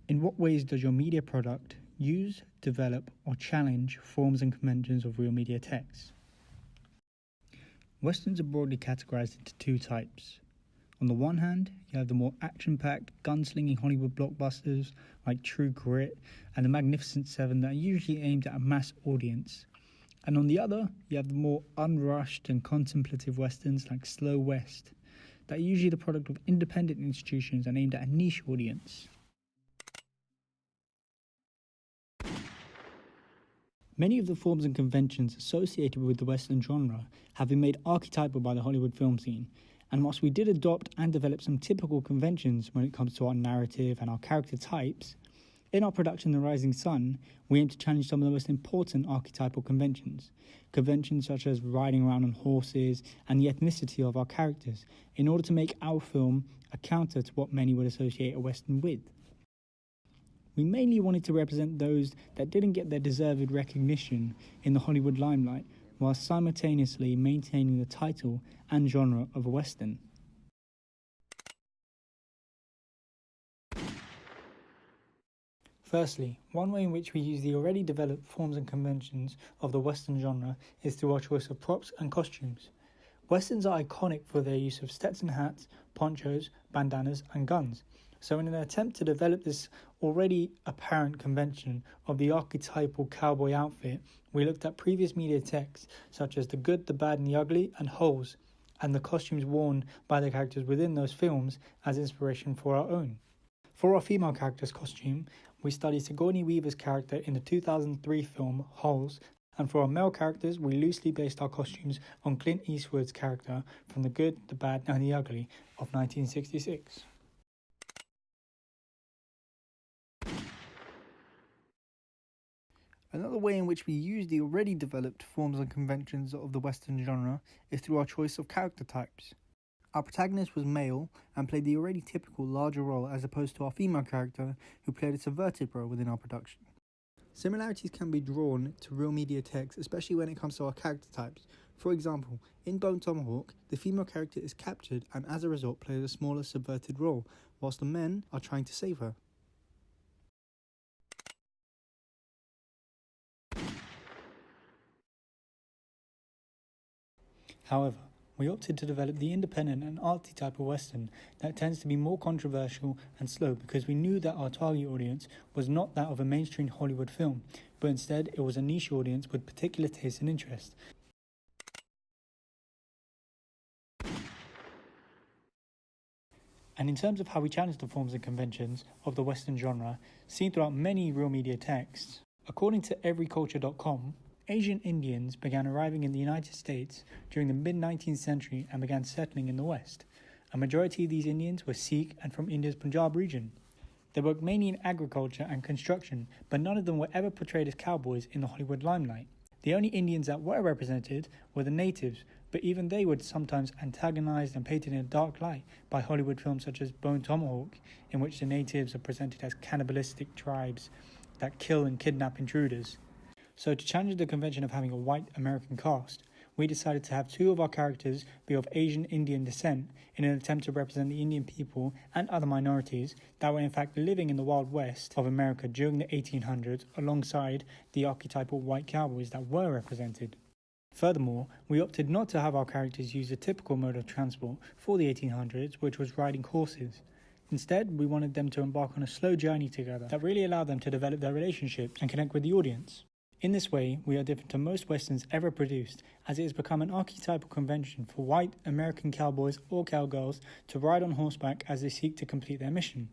In what ways does your media product use, develop, or challenge forms and conventions of real media texts? Westerns are broadly categorized into two types. On the one hand, you have the more action-packed, gunslinging Hollywood blockbusters like True Grit and The Magnificent Seven that are usually aimed at a mass audience. And on the other, you have the more unrushed and contemplative westerns like Slow West that are usually the product of independent institutions and aimed at a niche audience. Many of the forms and conventions associated with the Western genre have been made archetypal by the Hollywood film scene, and whilst we did adopt and develop some typical conventions when it comes to our narrative and our character types, in our production The Rising Sun, we aim to challenge some of the most important archetypal conventions. Conventions such as riding around on horses and the ethnicity of our characters, in order to make our film a counter to what many would associate a Western with. We mainly wanted to represent those that didn't get their deserved recognition in the Hollywood limelight, while simultaneously maintaining the title and genre of a Western. Firstly, one way in which we use the already developed forms and conventions of the Western genre is through our choice of props and costumes. Westerns are iconic for their use of Stetson hats, ponchos, bandanas, and guns. So in an attempt to develop this already apparent convention of the archetypal cowboy outfit, we looked at previous media texts such as The Good, the Bad and the Ugly and Holes, and the costumes worn by the characters within those films as inspiration for our own. For our female character's costume, we studied Sigourney Weaver's character in the 2003 film Holes, and for our male characters, we loosely based our costumes on Clint Eastwood's character from The Good, the Bad and the Ugly of 1966. Another way in which we use the already developed forms and conventions of the Western genre is through our choice of character types. Our protagonist was male and played the already typical larger role as opposed to our female character who played a subverted role within our production. Similarities can be drawn to real media texts, especially when it comes to our character types. For example, in Bone Tomahawk, the female character is captured and as a result plays a smaller subverted role, whilst the men are trying to save her. However, we opted to develop the independent and artsy type of Western that tends to be more controversial and slow because we knew that our target audience was not that of a mainstream Hollywood film, but instead it was a niche audience with particular tastes and interests. And in terms of how we challenge the forms and conventions of the Western genre, seen throughout many real media texts, according to everyculture.com, Asian Indians began arriving in the United States during the mid-19th century and began settling in the West. A majority of these Indians were Sikh and from India's Punjab region. They worked mainly in agriculture and construction, but none of them were ever portrayed as cowboys in the Hollywood limelight. The only Indians that were represented were the natives, but even they were sometimes antagonized and painted in a dark light by Hollywood films such as Bone Tomahawk, in which the natives are presented as cannibalistic tribes that kill and kidnap intruders. So to challenge the convention of having a white American cast, we decided to have two of our characters be of Asian Indian descent in an attempt to represent the Indian people and other minorities that were in fact living in the Wild West of America during the 1800s alongside the archetypal white cowboys that were represented. Furthermore, we opted not to have our characters use a typical mode of transport for the 1800s, which was riding horses. Instead, we wanted them to embark on a slow journey together that really allowed them to develop their relationship and connect with the audience. In this way, we are different to most Westerns ever produced, as it has become an archetypal convention for white American cowboys or cowgirls to ride on horseback as they seek to complete their mission.